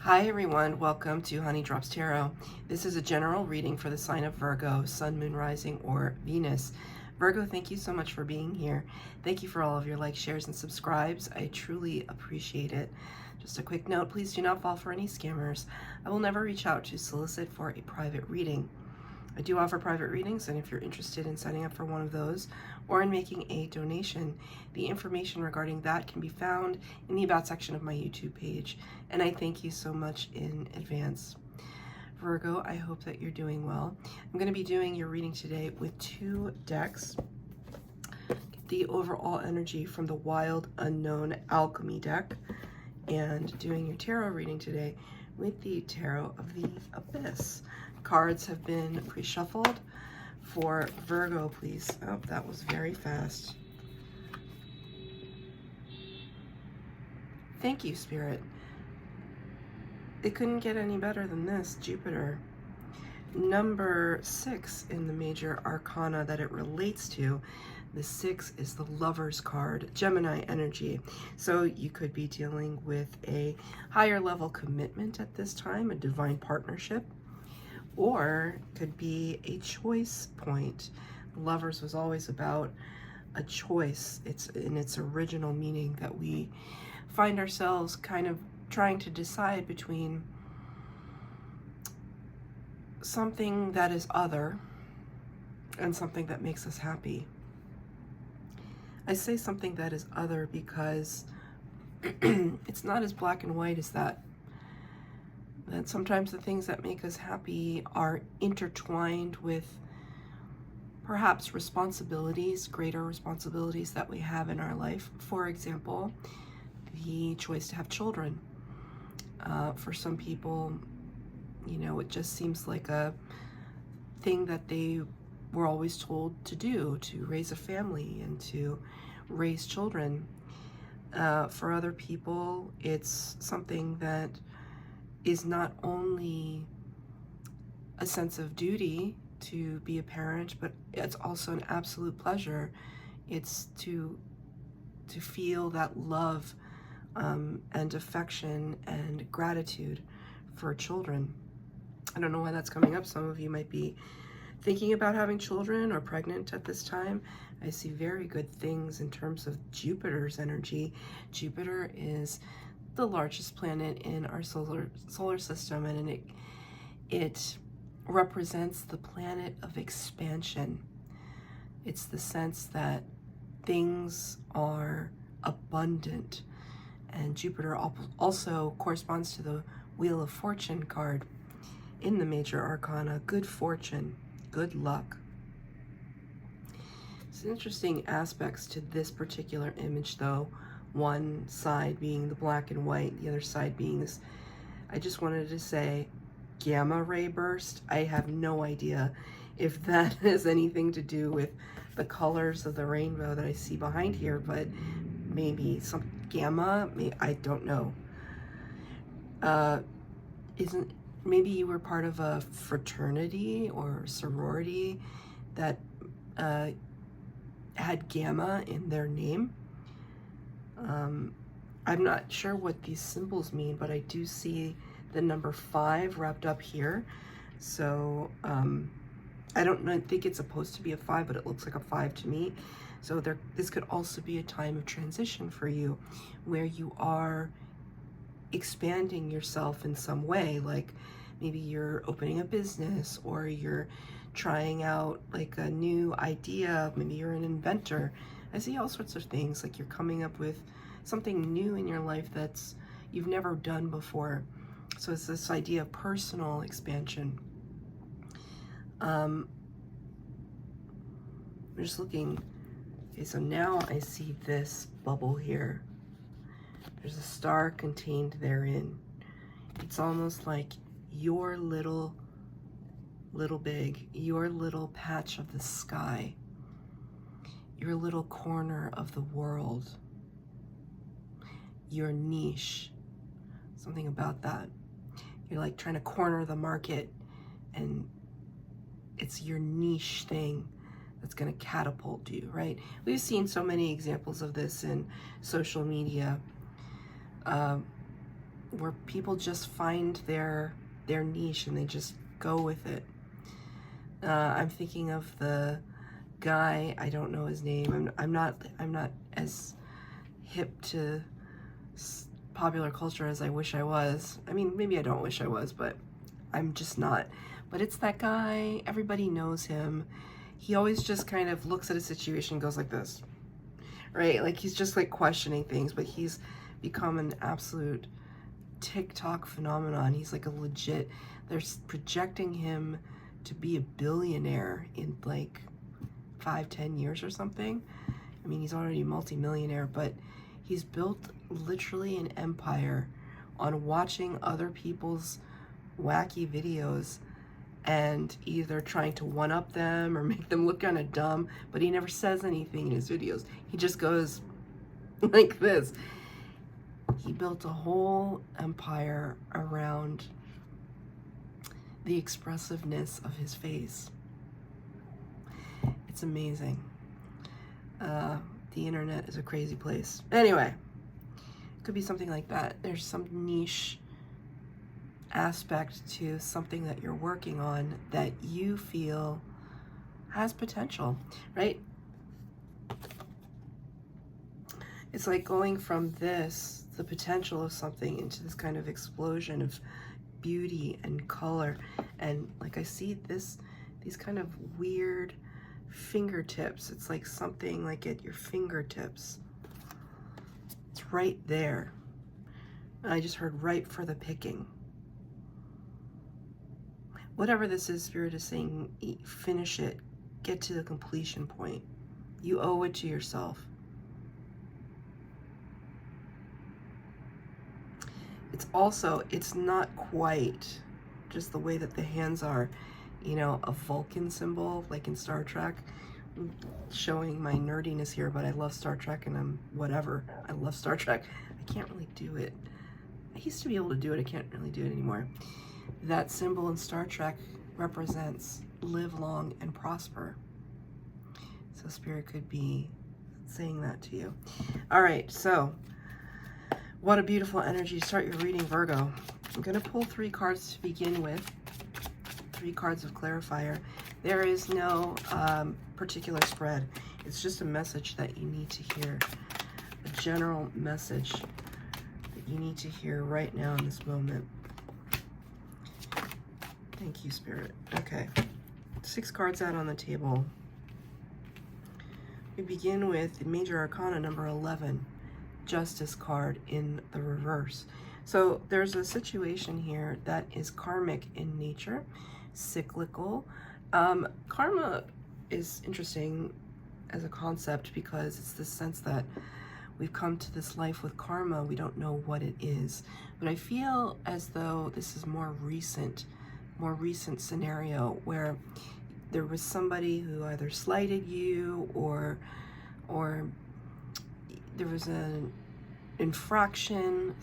Hi everyone, welcome to Honey Drops Tarot. This is a general reading for the sign of Virgo, Sun, Moon, Rising, or Venus. Virgo, thank you so much for being here. Thank you for all of your likes, shares, and subscribes. I truly appreciate it. Just a quick note, please do not fall for any scammers. I will never reach out to solicit for a private reading. I do offer private readings, and if you're interested in signing up for one of those or in making a donation, the information regarding that can be found in the About section of my YouTube page, and I thank you so much in advance. Virgo, I hope that you're doing well. I'm going to be doing your reading today with two decks. Get the overall energy from the Wild Unknown Alchemy deck, and doing your tarot reading today with the Tarot of the Abyss. Cards have been pre-shuffled for Virgo, please. Oh, that was very fast. Thank you, Spirit. It couldn't get any better than this, Jupiter. Number 6 in the major arcana that it relates to. The 6 is the Lover's card, Gemini energy. So you could be dealing with a higher level commitment at this time, a divine partnership, or could be a choice point. Lovers was always about a choice. It's in its original meaning that we find ourselves kind of trying to decide between something that is other and something that makes us happy. I say something that is other because it's not as black and white as that. That sometimes the things that make us happy are intertwined with perhaps responsibilities, greater responsibilities that we have in our life. For example, the choice to have children. For some people, you know, it just seems like a thing that they were always told to do, to raise a family and to raise children. For other people, it's something that is not only a sense of duty to be a parent, but it's also an absolute pleasure. It's to feel that love and affection and gratitude for children. I don't know why that's coming up. Some of you might be thinking about having children or pregnant at this time. I see very good things in terms of Jupiter's energy. Jupiter is the largest planet in our solar system, and it represents the planet of expansion. It's the sense that things are abundant, and Jupiter also corresponds to the Wheel of Fortune card in the major arcana. Good fortune, good luck. Some interesting aspects to this particular image, though. One side being the black and white, the other side being this, I just wanted to say, gamma ray burst. I have no idea if that has anything to do with the colors of the rainbow that I see behind here, but maybe some gamma, I don't know. Maybe you were part of a fraternity or sorority that had gamma in their name. I'm not sure what these symbols mean, but I do see the number 5 wrapped up here. So I don't think it's supposed to be a 5, but it looks like a 5 to me. So this could also be a time of transition for you, where you are expanding yourself in some way, like maybe you're opening a business, or you're trying out like a new idea, maybe you're an inventor. I see all sorts of things, like you're coming up with something new in your life that's you've never done before. So it's this idea of personal expansion. I'm just looking. Okay, so now I see this bubble here. There's a star contained therein. It's almost like your little big, your little patch of the sky, your little corner of the world, your niche, something about that. You're like trying to corner the market, and it's your niche thing that's going to catapult you, right? We've seen so many examples of this in social media. where people just find their niche and they just go with it. I'm thinking of the guy, I don't know his name. I'm not as hip to popular culture as I wish I was. I mean, maybe I don't wish I was, but I'm just not. But it's that guy, everybody knows him. He always just kind of looks at a situation and goes like this, right? Like he's just like questioning things, but he's become an absolute TikTok phenomenon. He's like a legit, they're projecting him to be a billionaire in like 5-10 years or something. I mean, he's already a multi-millionaire, but he's built literally an empire on watching other people's wacky videos and either trying to one-up them or make them look kind of dumb, but he never says anything in his videos. He just goes like this. He built a whole empire around the expressiveness of his face. It's amazing. The internet is a crazy place. Anyway, it could be something like that. There's some niche aspect to something that you're working on that you feel has potential, right? It's like going from this, the potential of something, into this kind of explosion of beauty and color. And like I see these kind of weird fingertips. It's like something like at your fingertips. It's right there. And I just heard ripe for the picking. Whatever this is, Spirit is saying, finish it. Get to the completion point. You owe it to yourself. It's also, it's not quite just the way that the hands are, you know, a Vulcan symbol, like in Star Trek. I'm showing my nerdiness here, but I love Star Trek and I'm whatever. I love Star Trek. I can't really do it. I used to be able to do it. I can't really do it anymore. That symbol in Star Trek represents live long and prosper. So Spirit could be saying that to you. All right, so what a beautiful energy to start your reading, Virgo. I'm going to pull 3 cards to begin with. 3 cards of clarifier. There is no particular spread. It's just a message that you need to hear. A general message that you need to hear right now in this moment. Thank you, Spirit. Okay. 6 cards out on the table. We begin with the Major Arcana number 11. Justice card in the reverse. So there's a situation here that is karmic in nature, cyclical. Karma is interesting as a concept because it's the sense that we've come to this life with karma. We don't know what it is, but I feel as though this is more recent scenario where there was somebody who either slighted you or there was an infraction,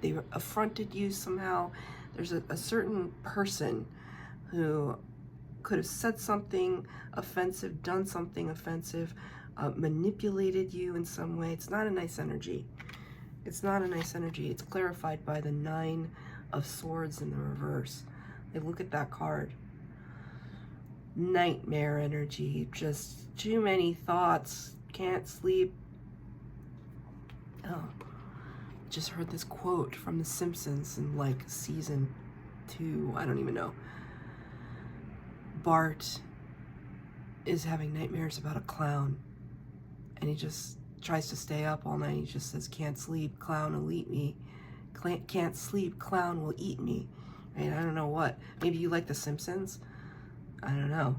they affronted you somehow. There's a certain person who could have said something offensive, done something offensive, manipulated you in some way. It's not a nice energy. It's not a nice energy. It's clarified by the 9 of Swords in the reverse. Like, look at that card. Nightmare energy, just too many thoughts, can't sleep. Oh, just heard this quote from The Simpsons in like season 2, I don't even know. Bart is having nightmares about a clown and he just tries to stay up all night. He just says, can't sleep, clown will eat me. Can't sleep, clown will eat me. Right? I don't know what. Maybe you like The Simpsons? I don't know.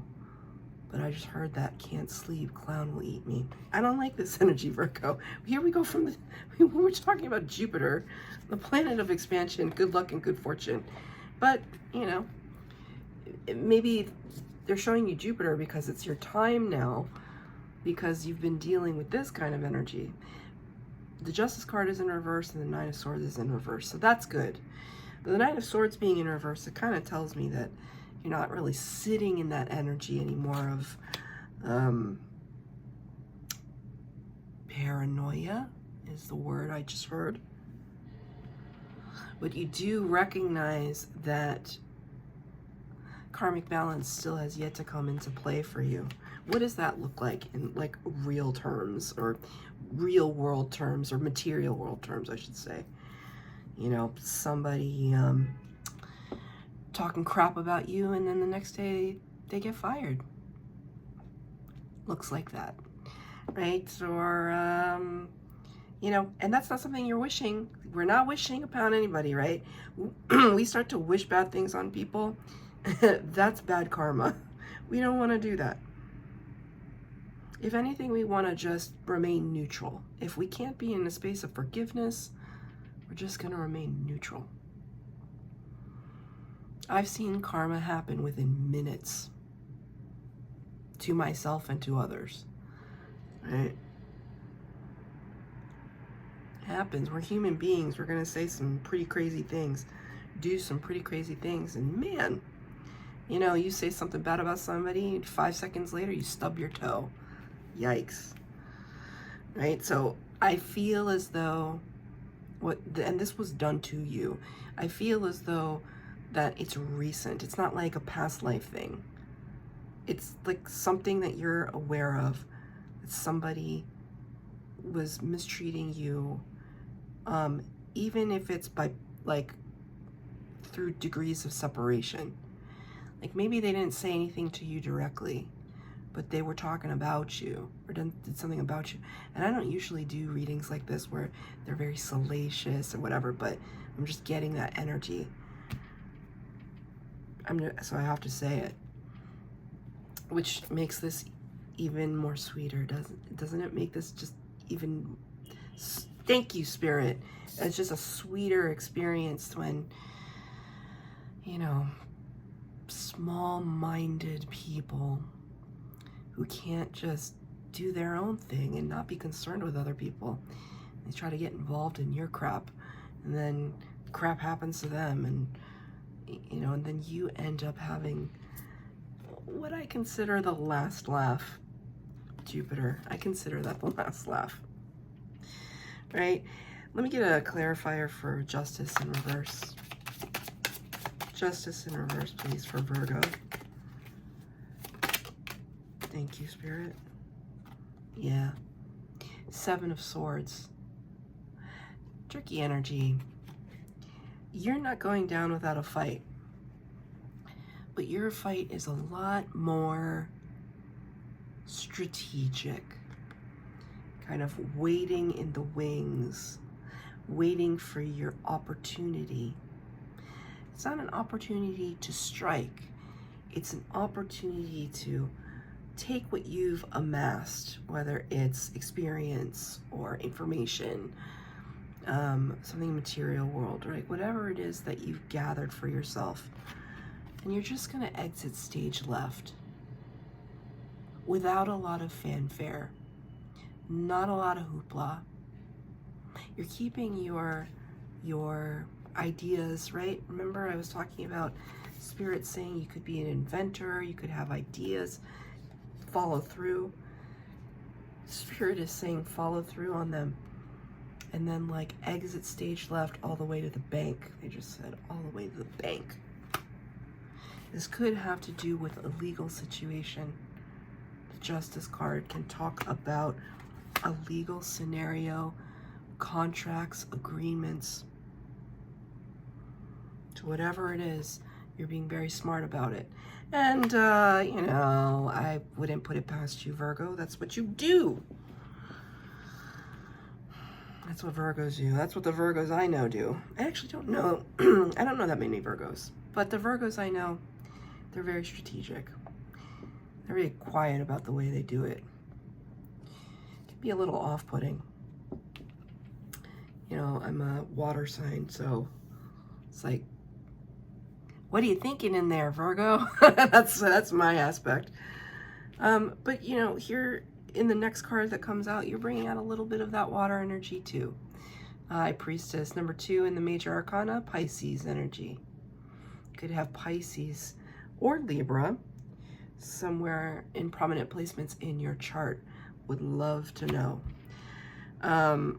But I just heard that, can't sleep, clown will eat me. I don't like this energy, Virgo. Here we go from the, when we're talking about Jupiter, the planet of expansion, good luck and good fortune. But, you know, maybe they're showing you Jupiter because it's your time now, because you've been dealing with this kind of energy. The Justice card is in reverse and the 9 of Swords is in reverse, so that's good. But the 9 of Swords being in reverse, it kind of tells me that you're not really sitting in that energy anymore of paranoia is the word I just heard. But you do recognize that karmic balance still has yet to come into play for you. What does that look like in like real terms, or real world terms, or material world terms, I should say? You know, somebody talking crap about you, and then the next day they get fired. Looks like that, right? Or, you know, and that's not something you're wishing. We're not wishing upon anybody, right? We start to wish bad things on people. That's bad karma. We don't want to do that. If anything, we want to just remain neutral. If we can't be in a space of forgiveness, we're just going to remain neutral. I've seen karma happen within minutes to myself and to others, right? It happens. We're human beings. We're going to say some pretty crazy things, do some pretty crazy things, and man, you know, you say something bad about somebody, 5 seconds later, you stub your toe. Yikes. Right? So I feel as though, and this was done to you, I feel as though that it's recent. It's not like a past life thing. It's like something that you're aware of. That somebody was mistreating you, even if it's by, like, through degrees of separation. Like maybe they didn't say anything to you directly, but they were talking about you, or did something about you. And I don't usually do readings like this where they're very salacious or whatever, but I'm just getting that energy. So I have to say it, which makes this even more sweeter, doesn't it? Make this just even, thank you, Spirit. It's just a sweeter experience when, you know, small-minded people who can't just do their own thing and not be concerned with other people. They try to get involved in your crap, and then crap happens to them, and you know, and then you end up having what I consider the last laugh. Jupiter, I consider that the last laugh. Right? Let me get a clarifier for justice in reverse. Justice in reverse, please, for Virgo. Thank you, Spirit. Yeah. 7 of Swords. Tricky energy. You're not going down without a fight. But your fight is a lot more strategic. Kind of waiting in the wings. Waiting for your opportunity. It's not an opportunity to strike. It's an opportunity to take what you've amassed, whether it's experience or information, something material world, right? Whatever it is that you've gathered for yourself. And you're just going to exit stage left without a lot of fanfare, not a lot of hoopla. You're keeping your ideas, right? Remember I was talking about Spirit saying you could be an inventor, you could have ideas, follow through. Spirit is saying follow through on them. And then like exit stage left all the way to the bank. They just said all the way to the bank. This could have to do with a legal situation. The Justice card can talk about a legal scenario, contracts, agreements. To whatever it is, you're being very smart about it. And, you know, I wouldn't put it past you, Virgo. That's what you do. That's what Virgos do. That's what the Virgos I know do. I actually don't know. I don't know that many Virgos. But the Virgos I know, they're very strategic. They're very quiet about the way they do it. It can be a little off-putting. You know, I'm a water sign, so it's like, what are you thinking in there, Virgo? that's my aspect. But, you know, here in the next card that comes out, you're bringing out a little bit of that water energy too. High Priestess, number 2 in the Major Arcana, Pisces energy. Could have Pisces or Libra somewhere in prominent placements in your chart. Would love to know. The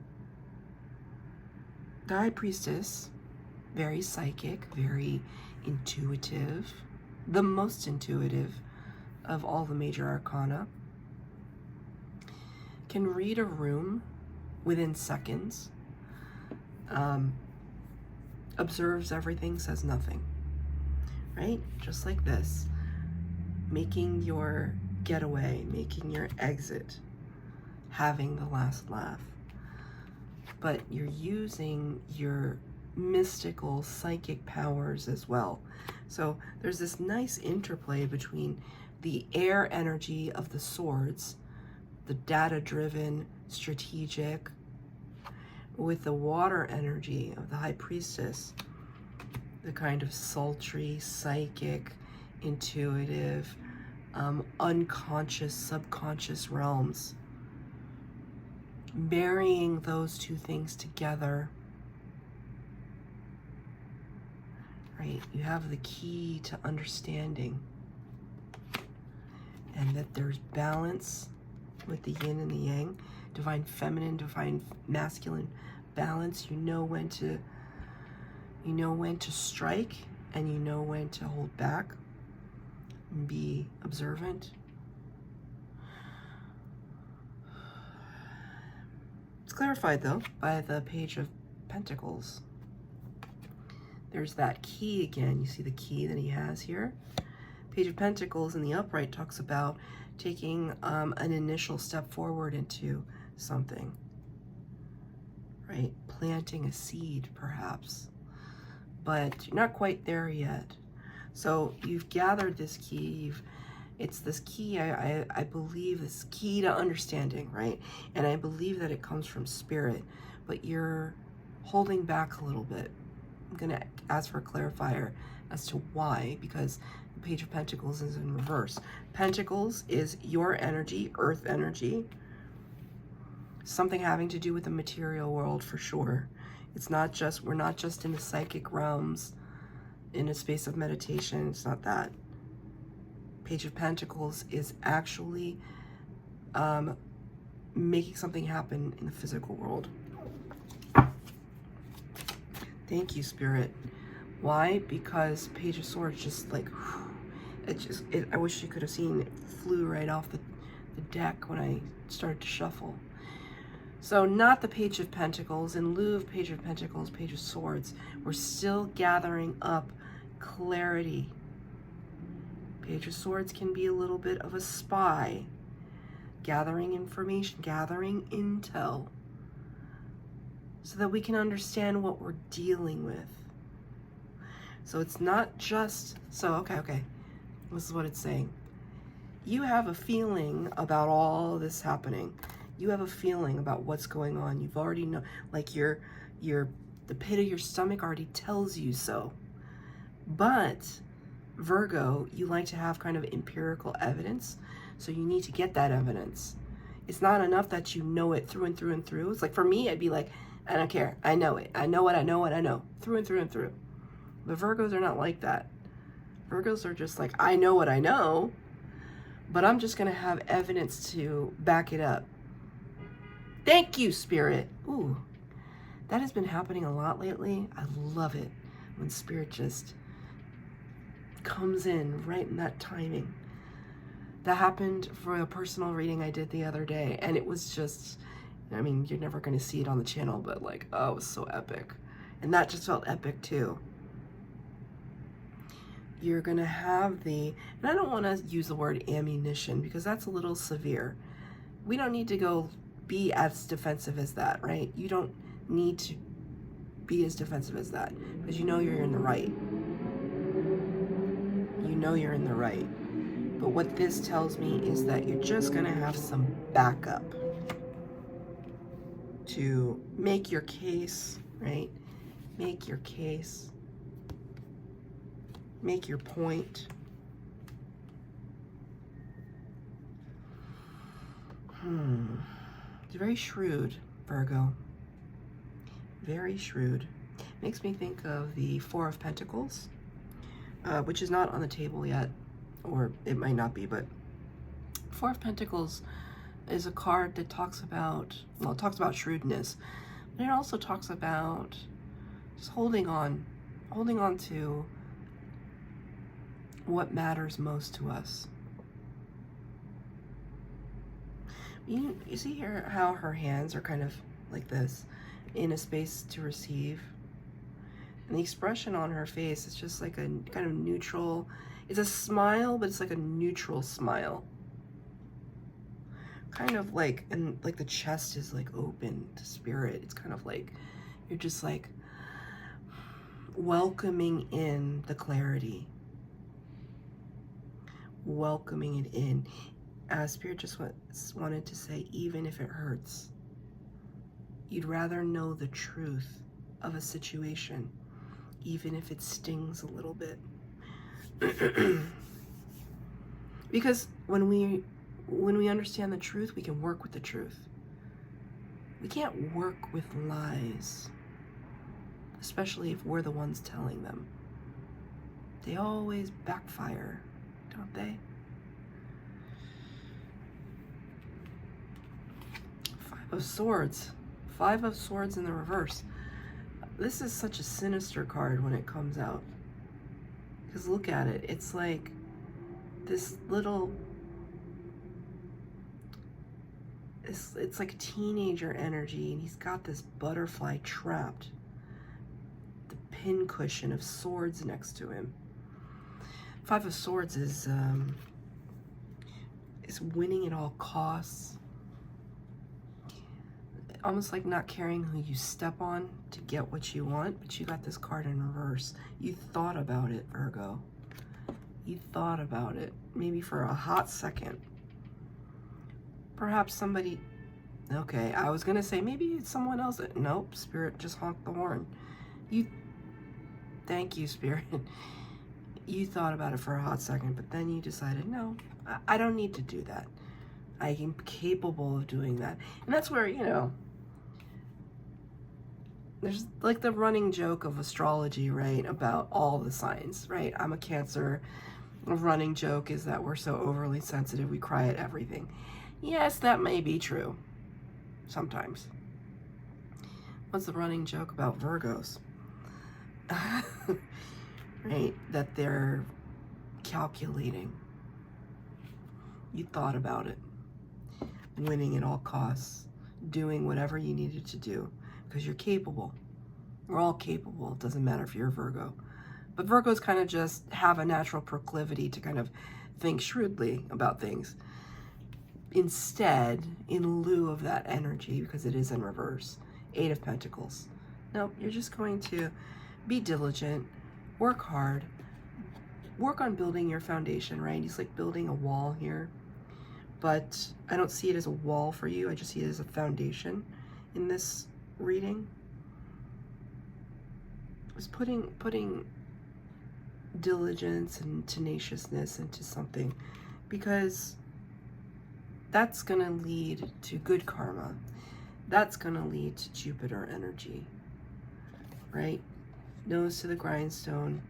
High Priestess very psychic, very intuitive, the most intuitive of all the major arcana. Can read a room within seconds. Observes everything, says nothing. Right? Just like this. Making your getaway, making your exit, having the last laugh. But you're using your mystical psychic powers as well. So there's this nice interplay between the air energy of the swords, the data-driven, strategic, with the water energy of the high priestess, the kind of sultry, psychic, intuitive, unconscious, subconscious realms. Marrying those two things together, right? You have the key to understanding, and that there's balance with the yin and the yang, divine feminine, divine masculine balance. You know when to strike, and you know when to hold back and be observant. It's clarified though by the Page of Pentacles. There's that key again. You see the key that he has here? Page of Pentacles in the upright talks about taking an initial step forward into something, right? Planting a seed, perhaps, but you're not quite there yet. So you've gathered this key. It's this key, I believe, this key to understanding, right? And I believe that it comes from spirit, but you're holding back a little bit. I'm going to ask for a clarifier as to why, because the Page of Pentacles is in reverse. Pentacles is your energy, earth energy, something having to do with the material world for sure. It's not just, we're not just in the psychic realms, in a space of meditation. It's not that. Page of Pentacles is actually making something happen in the physical world. Thank you, Spirit. Why? Because Page of Swords just like, I wish you could have seen it flew right off the deck when I started to shuffle. So not the Page of Pentacles. In lieu of Page of Pentacles, Page of Swords. We're still gathering up clarity. Page of Swords can be a little bit of a spy, gathering information, gathering intel, so that we can understand what we're dealing with. So it's not just, so okay, this is what it's saying. You have a feeling about all this happening. You have a feeling about what's going on. You've already know, like the pit of your stomach already tells you so. But Virgo, you like to have kind of empirical evidence, so you need to get that evidence. It's not enough that you know it through and through and through. It's like, for me, I'd be like, I don't care. I know it. I know what I know, through and through and through. The Virgos are not like that. Virgos are just like, I know what I know, but I'm just going to have evidence to back it up. Thank you, Spirit. Ooh, that has been happening a lot lately. I love it when Spirit just comes in right in that timing. That happened for a personal reading I did the other day, and it was just, I mean, you're never going to see it on the channel, but like, oh, it was so epic. And that just felt epic too. You're going to have and I don't want to use the word ammunition because that's a little severe. We don't need to go be as defensive as that, right? You don't need to be as defensive as that because you know you're in the right. You know you're in the right. But what this tells me is that you're just going to have some backup to make your case, right? Make your case. Make your point. It's very shrewd, Virgo. Very shrewd. Makes me think of the Four of Pentacles, which is not on the table yet, or it might not be, but Four of Pentacles is a card that talks about, well, it talks about shrewdness, but it also talks about just holding on, holding on to what matters most to us. You see here how her hands are kind of like this, in a space to receive. And the expression on her face is just like a kind of neutral, it's a smile, but it's like a neutral smile. Kind of like, and like the chest is like open to spirit. It's kind of like, you're just like welcoming in the clarity. Welcoming it in. Spirit just wanted to say, even if it hurts, you'd rather know the truth of a situation, even if it stings a little bit. Because when we understand the truth, we can work with the truth. We can't work with lies, especially if we're the ones telling them. They always backfire, don't they? Five of Swords. Five of Swords in the reverse. This is such a sinister card when it comes out. Because look at it. It's like this little... It's like teenager energy, and he's got this butterfly trapped. The pincushion of swords next to him. Five of Swords is winning at all costs. Almost like not caring who you step on to get what you want, but you got this card in reverse. You thought about it, Virgo. You thought about it, maybe for a hot second. Perhaps somebody, okay, I was gonna say maybe it's someone else. Nope, Spirit just honked the horn. Thank you, Spirit. You thought about it for a hot second, but then you decided, no, I don't need to do that. I am capable of doing that. And that's where, you know, there's like the running joke of astrology, right? About all the signs, right? I'm a Cancer. A running joke is that we're so overly sensitive, we cry at everything. Yes, that may be true. Sometimes. What's the running joke about Virgos? Right? That they're calculating. You thought about it. Winning at all costs. Doing whatever you needed to do. Because you're capable. We're all capable. It doesn't matter if you're a Virgo. But Virgos kind of just have a natural proclivity to kind of think shrewdly about things. Instead, in lieu of that energy, because it is in reverse, Eight of Pentacles. No, you're just going to be diligent, work hard, work on building your foundation, right? It's like building a wall here. But I don't see it as a wall for you. I just see it as a foundation in this reading. It's putting diligence and tenaciousness into something, because that's going to lead to good karma. That's going to lead to Jupiter energy, right? Nose to the grindstone,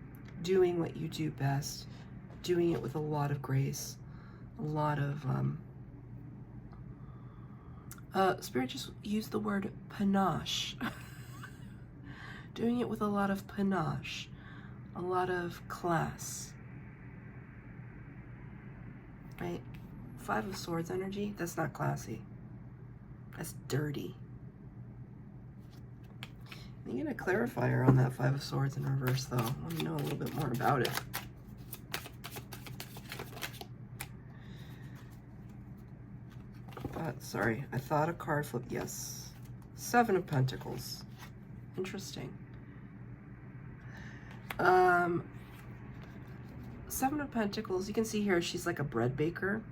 doing what you do best, doing it with a lot of grace, a lot of, Spirit just used the word panache. Doing it with a lot of panache, a lot of class, right? Five of Swords energy, that's not classy. That's dirty. I'm going to clarify her on that Five of Swords in reverse, though. I want to know a little bit more about it. Sorry, I thought a card flip. Yes. Seven of Pentacles. Interesting. Seven of Pentacles, you can see here she's like a bread baker.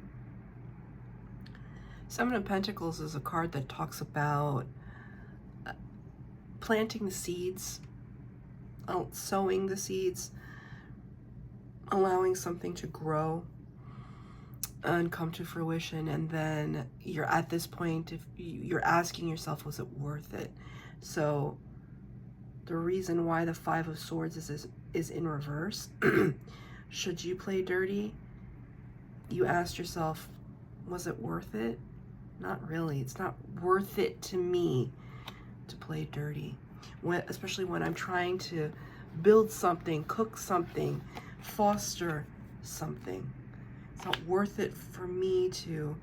Seven of Pentacles is a card that talks about planting the seeds, sowing the seeds, allowing something to grow and come to fruition, and then you're at this point, if you're asking yourself, was it worth it? So the reason why the Five of Swords is in reverse, should you play dirty, you asked yourself, was it worth it? Not really. It's not worth it to me to play dirty, especially when I'm trying to build something, cook something, foster something. It's not worth it for me to,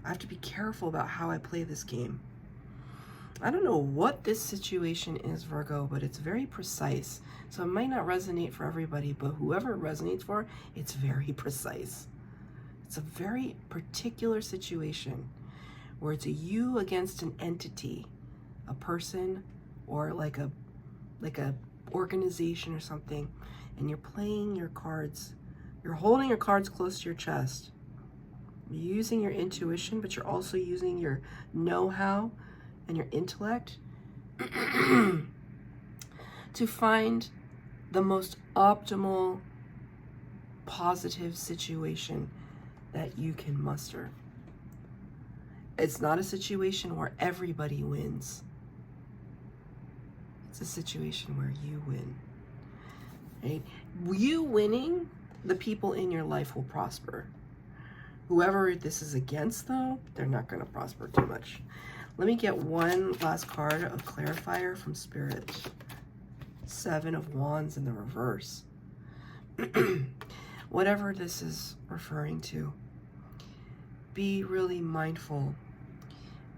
I have to be careful about how I play this game. I don't know what this situation is, Virgo, but it's very precise. So it might not resonate for everybody, but whoever it resonates for, it's very precise. It's a very particular situation where it's a you against an entity, a person, or like a organization or something, and you're playing your cards. You're holding your cards close to your chest. You're using your intuition, but you're also using your know-how and your intellect to find the most optimal, positive situation that you can muster. It's not a situation where everybody wins. It's a situation where you win. Right? You winning, the people in your life will prosper. Whoever this is against, though, they're not going to prosper too much. Let me get one last card of clarifier from Spirit. 7 of Wands in the reverse. Whatever this is referring to, be really mindful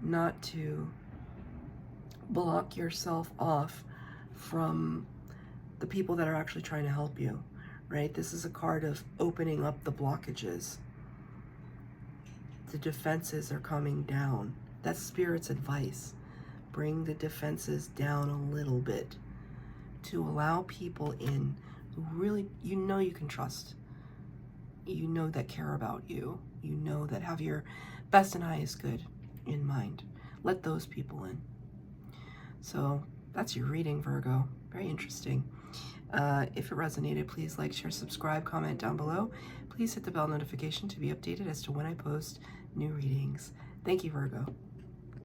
not to block yourself off from the people that are actually trying to help you, right? This is a card of opening up the blockages. The defenses are coming down. That's Spirit's advice. Bring the defenses down a little bit to allow people in who really, you know, you can trust. You know, that care about you. You know, that have your best and highest good in mind. Let those people in. So that's your reading, Virgo. Very interesting. If it resonated, please like, share, subscribe, comment down below. Please hit the bell notification to be updated as to when I post new readings. Thank you, Virgo.